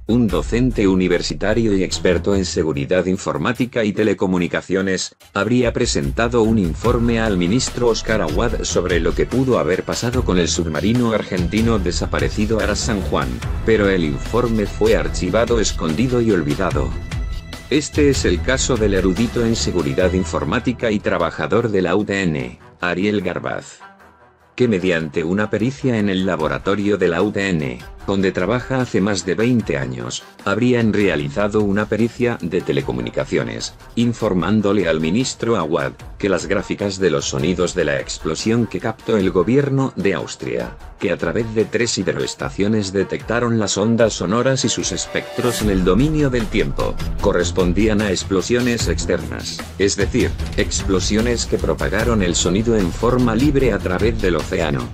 un docente universitario y experto en seguridad informática y telecomunicaciones, habría presentado un informe al ministro Oscar Aguad sobre lo que pudo haber pasado con el submarino argentino desaparecido Aras San Juan, pero el informe fue archivado, escondido y olvidado. Este es el caso del erudito en seguridad informática y trabajador de la UDN, Ariel Garbaz, que mediante una pericia en el laboratorio de la UDN, donde trabaja hace más de 20 años, habrían realizado una pericia de telecomunicaciones, informándole al ministro Aguad, que las gráficas de los sonidos de la explosión que captó el gobierno de Austria, que a través de 3 hidroestaciones detectaron las ondas sonoras y sus espectros en el dominio del tiempo, correspondían a explosiones externas, es decir, explosiones que propagaron el sonido en forma libre a través del océano.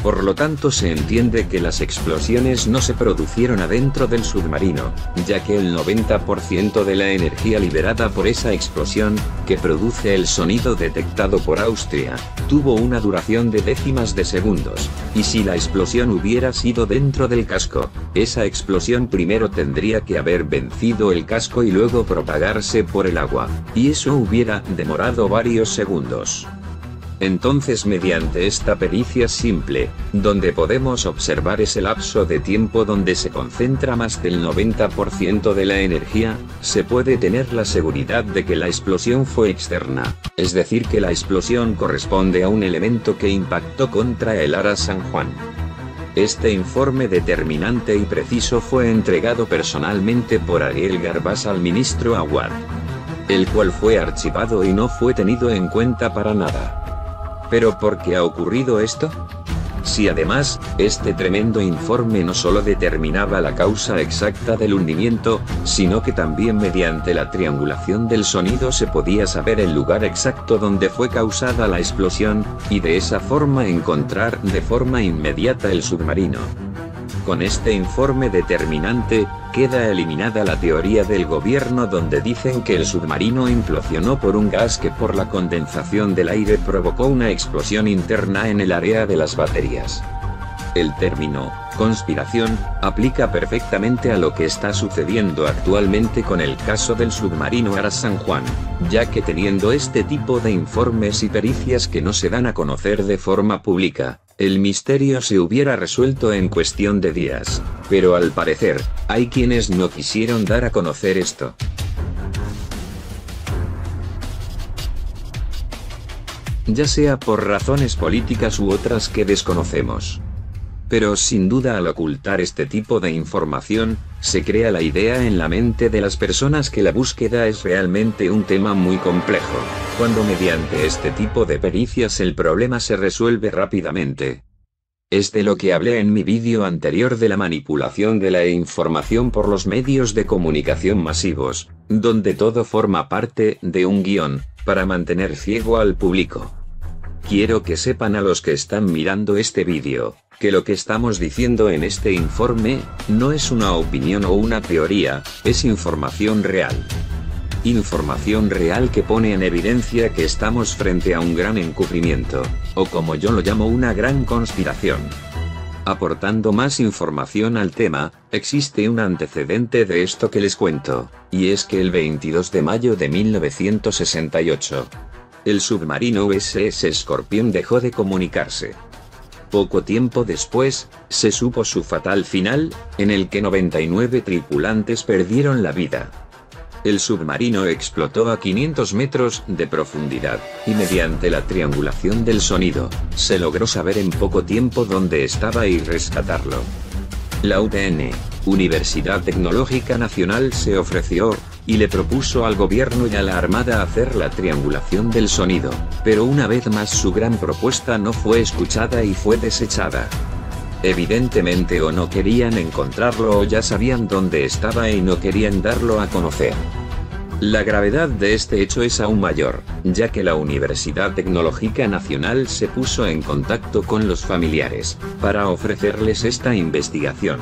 Por lo tanto, se entiende que las explosiones no se produjeron adentro del submarino, ya que el 90% de la energía liberada por esa explosión, que produce el sonido detectado por Austria, tuvo una duración de décimas de segundos, y si la explosión hubiera sido dentro del casco, esa explosión primero tendría que haber vencido el casco y luego propagarse por el agua, y eso hubiera demorado varios segundos. Entonces, mediante esta pericia simple, donde podemos observar ese lapso de tiempo donde se concentra más del 90% de la energía, se puede tener la seguridad de que la explosión fue externa, es decir, que la explosión corresponde a un elemento que impactó contra el Aras San Juan. Este informe determinante y preciso fue entregado personalmente por Ariel Garbaz al ministro Aguad, el cual fue archivado y no fue tenido en cuenta para nada. ¿Pero por qué ha ocurrido esto? Si además, este tremendo informe no solo determinaba la causa exacta del hundimiento, sino que también mediante la triangulación del sonido se podía saber el lugar exacto donde fue causada la explosión, y de esa forma encontrar de forma inmediata el submarino. Con este informe determinante, queda eliminada la teoría del gobierno donde dicen que el submarino implosionó por un gas que por la condensación del aire provocó una explosión interna en el área de las baterías. El término conspiración aplica perfectamente a lo que está sucediendo actualmente con el caso del submarino Aras San Juan, ya que teniendo este tipo de informes y pericias que no se dan a conocer de forma pública, el misterio se hubiera resuelto en cuestión de días, pero al parecer, hay quienes no quisieron dar a conocer esto. Ya sea por razones políticas u otras que desconocemos. Pero sin duda, al ocultar este tipo de información, se crea la idea en la mente de las personas que la búsqueda es realmente un tema muy complejo, cuando mediante este tipo de pericias el problema se resuelve rápidamente. Es de lo que hablé en mi vídeo anterior de la manipulación de la información por los medios de comunicación masivos, donde todo forma parte de un guión, para mantener ciego al público. Quiero que sepan a los que están mirando este vídeo, que lo que estamos diciendo en este informe, no es una opinión o una teoría, es información real. Información real que pone en evidencia que estamos frente a un gran encubrimiento, o como yo lo llamo, una gran conspiración. Aportando más información al tema, existe un antecedente de esto que les cuento, y es que el 22 de mayo de 1968, el submarino USS Scorpion dejó de comunicarse. Poco tiempo después, se supo su fatal final, en el que 99 tripulantes perdieron la vida. El submarino explotó a 500 metros de profundidad, y mediante la triangulación del sonido, se logró saber en poco tiempo dónde estaba y rescatarlo. La UDN, Universidad Tecnológica Nacional, se ofreció, y le propuso al gobierno y a la Armada hacer la triangulación del sonido, pero una vez más su gran propuesta no fue escuchada y fue desechada. Evidentemente o no querían encontrarlo o ya sabían dónde estaba y no querían darlo a conocer. La gravedad de este hecho es aún mayor, ya que la Universidad Tecnológica Nacional se puso en contacto con los familiares, para ofrecerles esta investigación.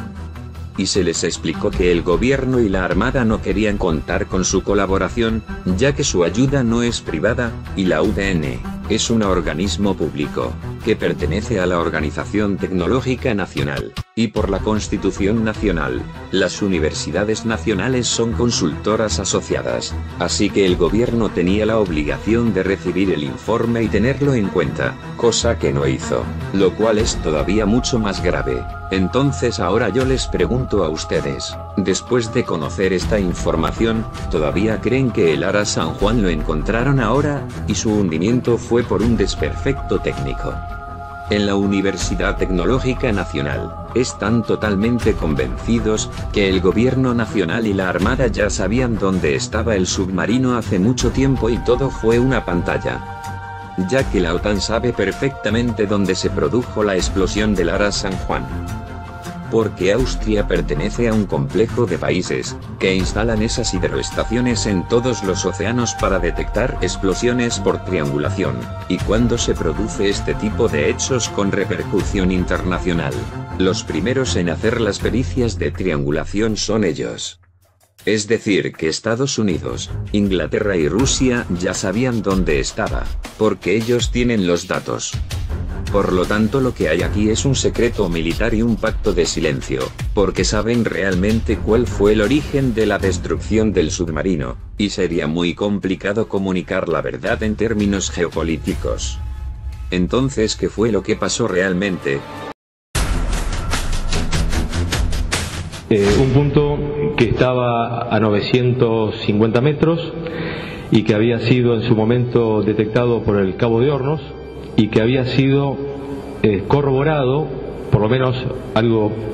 Y se les explicó que el gobierno y la Armada no querían contar con su colaboración, ya que su ayuda no es privada, y la UDN es un organismo público. que pertenece a la Organización Tecnológica Nacional, y por la Constitución Nacional, las universidades nacionales son consultoras asociadas, así que el gobierno tenía la obligación de recibir el informe y tenerlo en cuenta, cosa que no hizo, lo cual es todavía mucho más grave. Entonces ahora yo les pregunto a ustedes, después de conocer esta información, ¿todavía creen que el Ara San Juan lo encontraron ahora, y su hundimiento fue por un desperfecto técnico? En la Universidad Tecnológica Nacional, están totalmente convencidos, que el gobierno nacional y la armada ya sabían dónde estaba el submarino hace mucho tiempo y todo fue una pantalla. Ya que la OTAN sabe perfectamente dónde se produjo la explosión del Ara San Juan. Porque Austria pertenece a un complejo de países, que instalan esas hidroestaciones en todos los océanos para detectar explosiones por triangulación, y cuando se produce este tipo de hechos con repercusión internacional, los primeros en hacer las pericias de triangulación son ellos. Es decir que Estados Unidos, Inglaterra y Rusia ya sabían dónde estaba, porque ellos tienen los datos. Por lo tanto lo que hay aquí es un secreto militar y un pacto de silencio, porque saben realmente cuál fue el origen de la destrucción del submarino, y sería muy complicado comunicar la verdad en términos geopolíticos. Entonces, ¿qué fue lo que pasó realmente? Un punto que estaba a 950 metros y que había sido en su momento detectado por el Cabo de Hornos y que había sido corroborado, por lo menos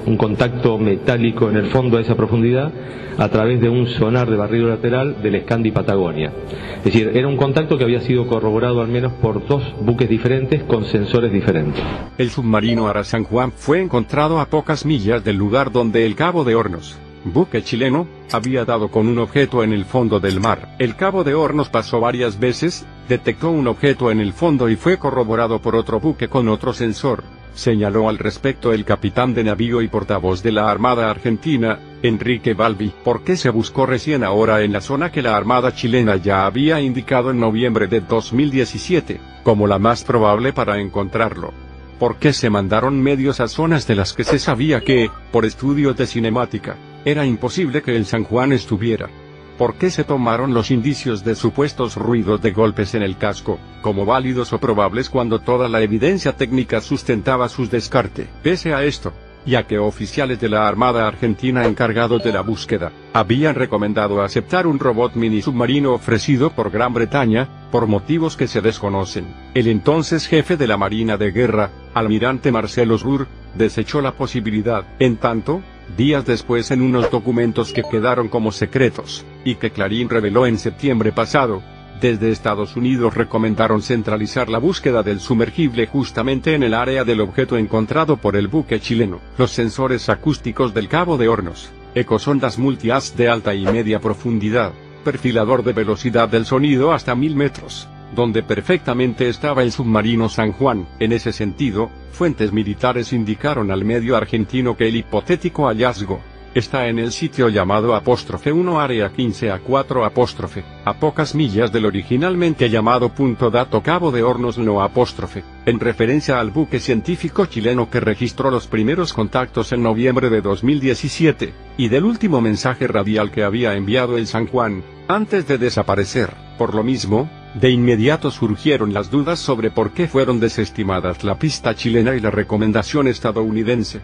un contacto metálico en el fondo a esa profundidad, a través de un sonar de barrido lateral del Scandi Patagonia. Es decir, era un contacto que había sido corroborado al menos por 2 buques diferentes con sensores diferentes. El submarino Ara San Juan fue encontrado a pocas millas del lugar donde el Cabo de Hornos, buque chileno, había dado con un objeto en el fondo del mar. El Cabo de Hornos pasó varias veces, detectó un objeto en el fondo y fue corroborado por otro buque con otro sensor, señaló al respecto el capitán de navío y portavoz de la Armada Argentina, Enrique Balbi. ¿Por qué se buscó recién ahora en la zona que la Armada chilena ya había indicado en noviembre de 2017, como la más probable para encontrarlo? ¿Por qué se mandaron medios a zonas de las que se sabía que, por estudios de cinemática, era imposible que el San Juan estuviera? ¿Por qué se tomaron los indicios de supuestos ruidos de golpes en el casco, como válidos o probables cuando toda la evidencia técnica sustentaba sus descartes? Pese a esto, ya que oficiales de la Armada Argentina encargados de la búsqueda, habían recomendado aceptar un robot mini submarino ofrecido por Gran Bretaña, por motivos que se desconocen, el entonces jefe de la Marina de Guerra, almirante Marcelo Srur, desechó la posibilidad. En tanto, días después, en unos documentos que quedaron como secretos, y que Clarín reveló en septiembre pasado, desde Estados Unidos recomendaron centralizar la búsqueda del sumergible justamente en el área del objeto encontrado por el buque chileno. Los sensores acústicos del Cabo de Hornos, ecosondas multi-haz de alta y media profundidad, perfilador de velocidad del sonido hasta 1000 metros, donde perfectamente estaba el submarino San Juan. En ese sentido, fuentes militares indicaron al medio argentino que el hipotético hallazgo está en el sitio llamado '1 área 15A4', a pocas millas del originalmente llamado punto dato Cabo de Hornos no ', en referencia al buque científico chileno que registró los primeros contactos en noviembre de 2017, y del último mensaje radial que había enviado el San Juan, antes de desaparecer. Por lo mismo, de inmediato surgieron las dudas sobre por qué fueron desestimadas la pista chilena y la recomendación estadounidense.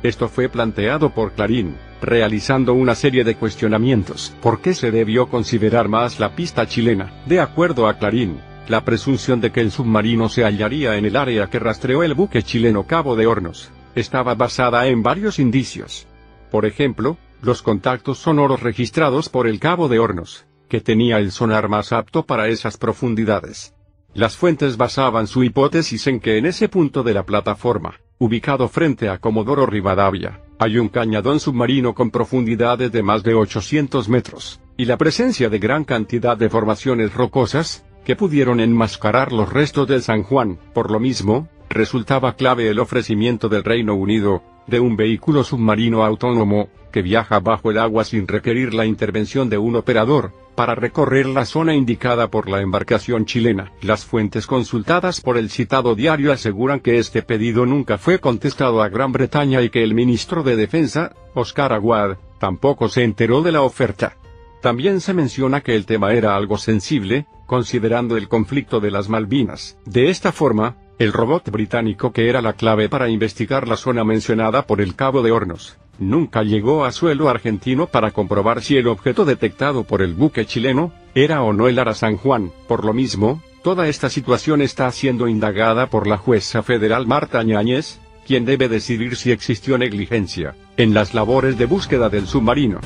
Esto fue planteado por Clarín, realizando una serie de cuestionamientos. ¿Por qué se debió considerar más la pista chilena? De acuerdo a Clarín, la presunción de que el submarino se hallaría en el área que rastreó el buque chileno Cabo de Hornos, estaba basada en varios indicios. Por ejemplo, los contactos sonoros registrados por el Cabo de Hornos, que tenía el sonar más apto para esas profundidades. Las fuentes basaban su hipótesis en que en ese punto de la plataforma, ubicado frente a Comodoro Rivadavia, hay un cañadón submarino con profundidades de más de 800 metros, y la presencia de gran cantidad de formaciones rocosas, que pudieron enmascarar los restos del San Juan. Por lo mismo, resultaba clave el ofrecimiento del Reino Unido, de un vehículo submarino autónomo, que viaja bajo el agua sin requerir la intervención de un operador, para recorrer la zona indicada por la embarcación chilena. Las fuentes consultadas por el citado diario aseguran que este pedido nunca fue contestado a Gran Bretaña y que el ministro de Defensa, Oscar Aguad, tampoco se enteró de la oferta. También se menciona que el tema era algo sensible, considerando el conflicto de las Malvinas. De esta forma, el robot británico, que era la clave para investigar la zona mencionada por el Cabo de Hornos, nunca llegó a suelo argentino para comprobar si el objeto detectado por el buque chileno era o no el Ara San Juan. Por lo mismo, toda esta situación está siendo indagada por la jueza federal Marta Yáñez, quien debe decidir si existió negligencia en las labores de búsqueda del submarino.